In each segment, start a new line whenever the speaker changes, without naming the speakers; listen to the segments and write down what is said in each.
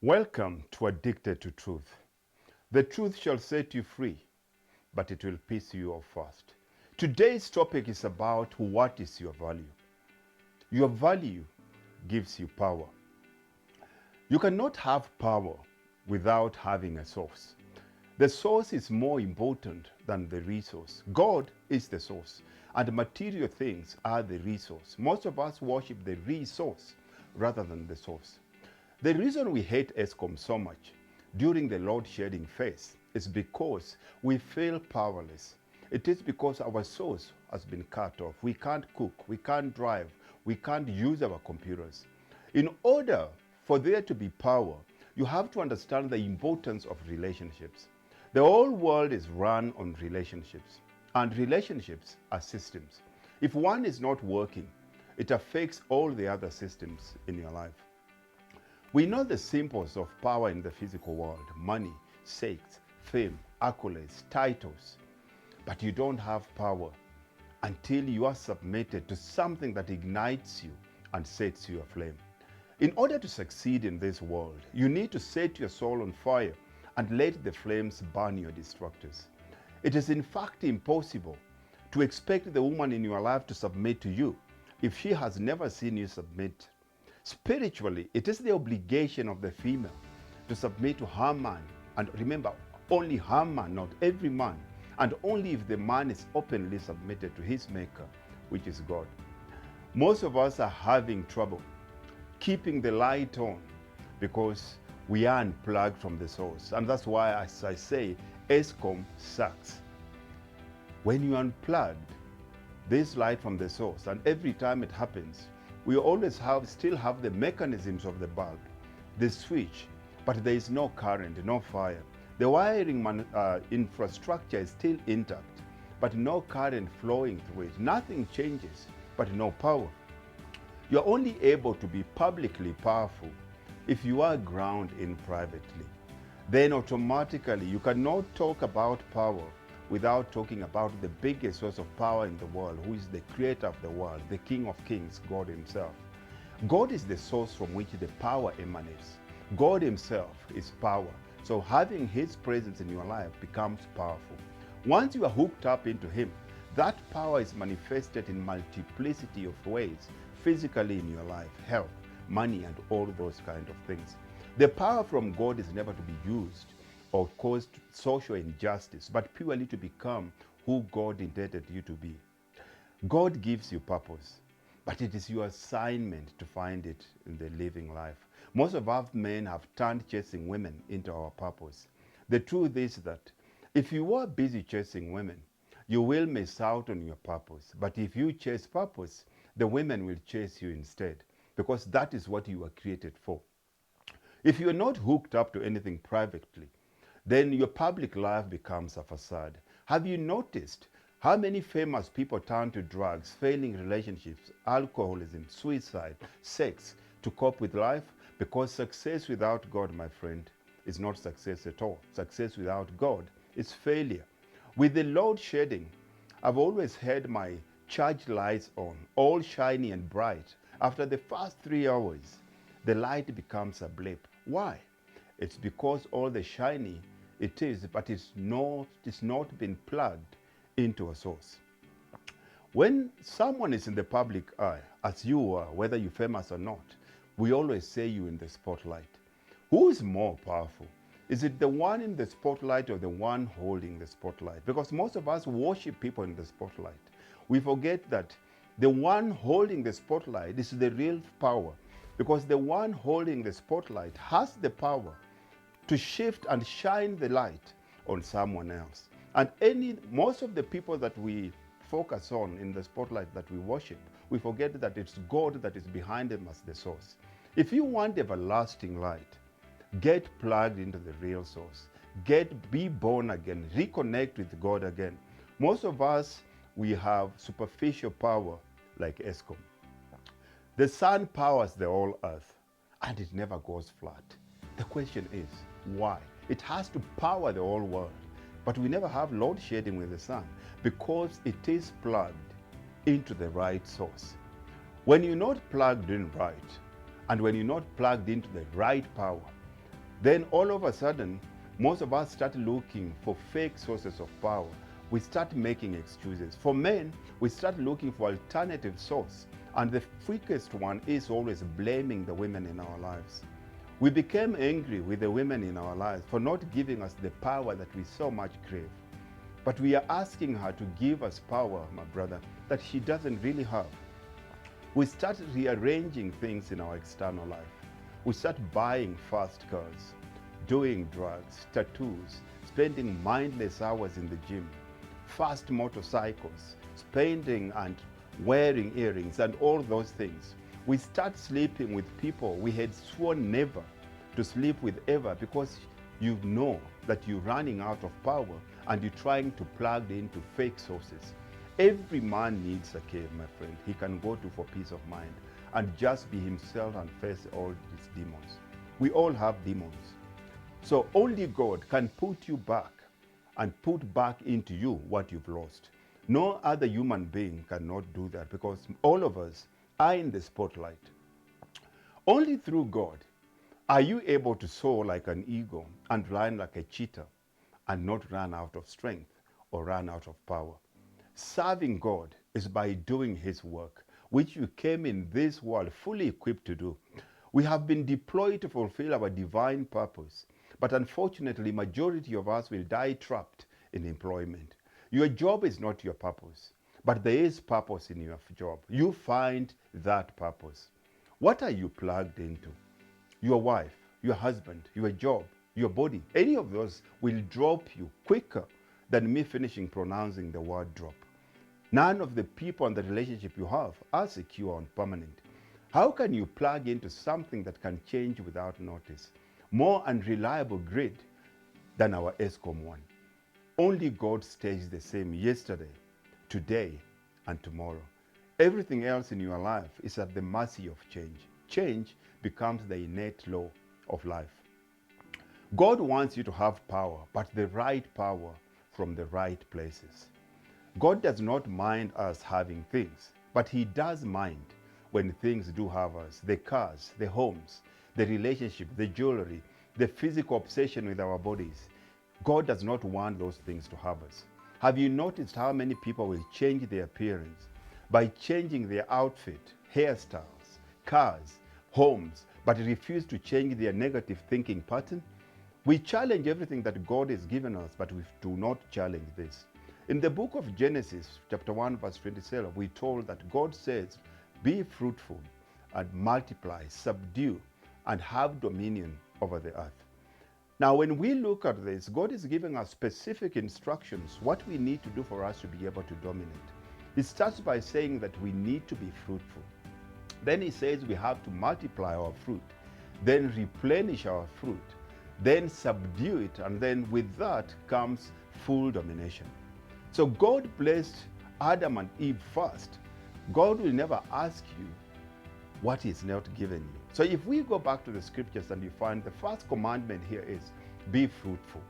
Welcome to Addicted to Truth. The truth shall set you free, but it will piss you off first. Today's topic is about what is your value. Your value gives you power. You cannot have power without having a source. The source is more important than the resource. God is the source, and material things are the resource. Most of us worship the resource rather than the source. The reason we hate ESCOM so much during the load shedding phase is because we feel powerless. It is because our source has been cut off. We can't cook, we can't drive, we can't use our computers. In order for there to be power, you have to understand the importance of relationships. The whole world is run on relationships, and relationships are systems. If one is not working, it affects all the other systems in your life. We know the symbols of power in the physical world: money, sex, fame, accolades, titles. But you don't have power until you are submitted to something that ignites you and sets you aflame. In order to succeed in this world, you need to set your soul on fire and let the flames burn your destructors. It is in fact impossible to expect the woman in your life to submit to you if she has never seen you submit. Spiritually, it is the obligation of the female to submit to her man. And remember, only her man, not every man. And only if the man is openly submitted to his maker, which is God. Most of us are having trouble keeping the light on because we are unplugged from the source. And that's why, as I say, ESCOM sucks. When you unplugged this light from the source, and every time it happens, we always still have the mechanisms of the bulb, the switch, but there is no current, no fire. The wiring infrastructure is still intact, but no current flowing through it. Nothing changes, but no power. You're only able to be publicly powerful if you are grounded in privately. Then automatically you cannot talk about power without talking about the biggest source of power in the world, who is the creator of the world, the King of Kings, God himself. God is the source from which the power emanates. God himself is power. So having his presence in your life becomes powerful. Once you are hooked up into him, that power is manifested in multiplicity of ways, physically in your life, health, money, and all those kind of things. The power from God is never to be used or cause social injustice, but purely to become who God intended you to be. God gives you purpose, but it is your assignment to find it in the living life. Most of us men have turned chasing women into our purpose. The truth is that if you are busy chasing women, you will miss out on your purpose. But if you chase purpose, the women will chase you instead, because that is what you were created for. If you're not hooked up to anything privately, then your public life becomes a facade. Have you noticed how many famous people turn to drugs, failing relationships, alcoholism, suicide, sex to cope with life? Because success without God, my friend, is not success at all. Success without God is failure. With the load shedding, I've always had my charged lights on, all shiny and bright. After the first 3 hours, the light becomes a blip. Why? It's because all the shiny it is, but it's not been plugged into a source. When someone is in the public eye, as you are, whether you're famous or not, we always say you in the spotlight. Who is more powerful? Is it the one in the spotlight or the one holding the spotlight? Because most of us worship people in the spotlight. We forget that the one holding the spotlight is the real power, because the one holding the spotlight has the power to shift and shine the light on someone else. And most of the people that we focus on in the spotlight that we worship, we forget that it's God that is behind them as the source. If you want everlasting light, get plugged into the real source. Be born again, reconnect with God again. Most of us, we have superficial power like ESCOM. The sun powers the whole earth, and it never goes flat. The question is, why? It has to power the whole world, but we never have load shedding with the sun because it is plugged into the right source. When you're not plugged in right, and when you're not plugged into the right power, Then all of a sudden, most of us start looking for fake sources of power. We start making excuses. For men, we start looking for alternative source. And the quickest one is always blaming the women in our lives. We became angry with the women in our lives for not giving us the power that we so much crave. But we are asking her to give us power, my brother, that she doesn't really have. We start rearranging things in our external life. We start buying fast cars, doing drugs, tattoos, spending mindless hours in the gym, fast motorcycles, spending and wearing earrings and all those things. We start sleeping with people we had sworn never to sleep with ever because you know that you're running out of power and you're trying to plug into fake sources. Every man needs a cave, my friend, he can go to for peace of mind and just be himself and face all these demons. We all have demons. So only God can put you back and put back into you what you've lost. No other human being cannot do that because all of us are in the spotlight. Only through God are you able to soar like an eagle and run like a cheetah and not run out of strength or run out of power. Serving God is by doing his work, which you came in this world fully equipped to do. We have been deployed to fulfill our divine purpose, but unfortunately, majority of us will die trapped in employment. Your job is not your purpose, but there is purpose in your job. You find that purpose. What are you plugged into? Your wife, your husband, your job, your body, any of those will drop you quicker than me finishing pronouncing the word drop. None of the people and the relationship you have are secure and permanent. How can you plug into something that can change without notice? More unreliable grid than our ESCOM one. Only God stays the same yesterday, today, and tomorrow. Everything else in your life is at the mercy of change. Change becomes the innate law of life. God wants you to have power, but the right power from the right places. God does not mind us having things, but he does mind when things do have us. The cars, the homes, the relationship, the jewelry, the physical obsession with our bodies. God does not want those things to have us. Have you noticed how many people will change their appearance by changing their outfit, hairstyles, cars, homes, but refuse to change their negative thinking pattern? We challenge everything that God has given us, but we do not challenge this. In the book of Genesis, chapter 1, verse 27, we're told that God says, be fruitful and multiply, subdue, and have dominion over the earth. Now, when we look at this, God is giving us specific instructions, what we need to do for us to be able to dominate. It starts by saying that we need to be fruitful. Then he says we have to multiply our fruit, then replenish our fruit, then subdue it, and then with that comes full domination. So God blessed Adam and Eve first. God will never ask you what is not given you. So if we go back to the scriptures and you find the first commandment here is be fruitful.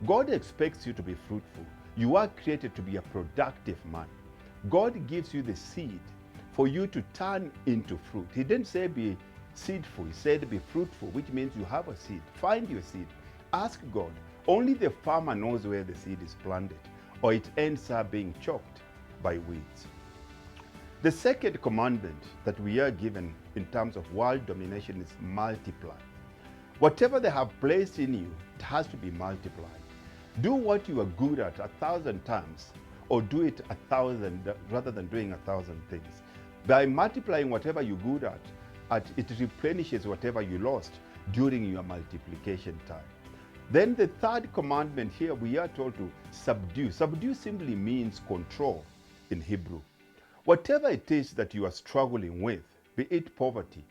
God expects you to be fruitful. You are created to be a productive man. God gives you the seed for you to turn into fruit. He didn't say be seedful. He said be fruitful, which means you have a seed. Find your seed. Ask God. Only the farmer knows where the seed is planted, or it ends up being choked by weeds. The second commandment that we are given in terms of world domination is multiply. Whatever they have placed in you, it has to be multiplied. Do what you are good at 1,000 times, or do it 1,000 rather than doing 1,000 things. By multiplying whatever you're good at, it replenishes whatever you lost during your multiplication time. Then the third commandment here, we are told to subdue. Subdue simply means control in Hebrew. Whatever it is that you are struggling with, be it poverty,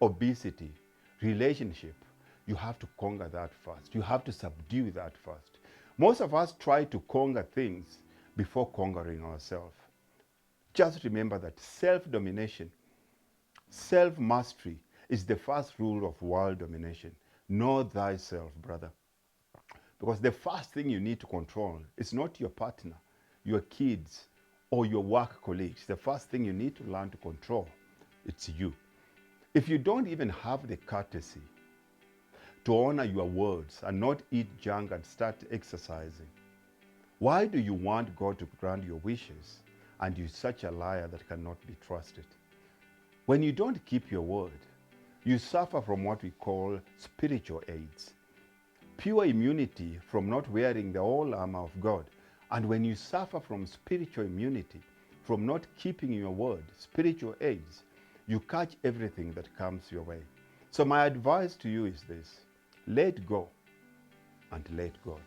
obesity, relationship, you have to conquer that first. You have to subdue that first. Most of us try to conquer things before conquering ourselves. Just remember that self-domination, self-mastery is the first rule of world domination. Know thyself, brother. Because the first thing you need to control is not your partner, your kids, or your work colleagues. The first thing you need to learn to control, it's you. If you don't even have the courtesy to honor your words and not eat junk and start exercising? Why do you want God to grant your wishes and you're such a liar that cannot be trusted? When you don't keep your word, you suffer from what we call spiritual AIDS, pure immunity from not wearing the whole armor of God. And when you suffer from spiritual immunity, from not keeping your word, spiritual AIDS, you catch everything that comes your way. So my advice to you is this: let go and let God.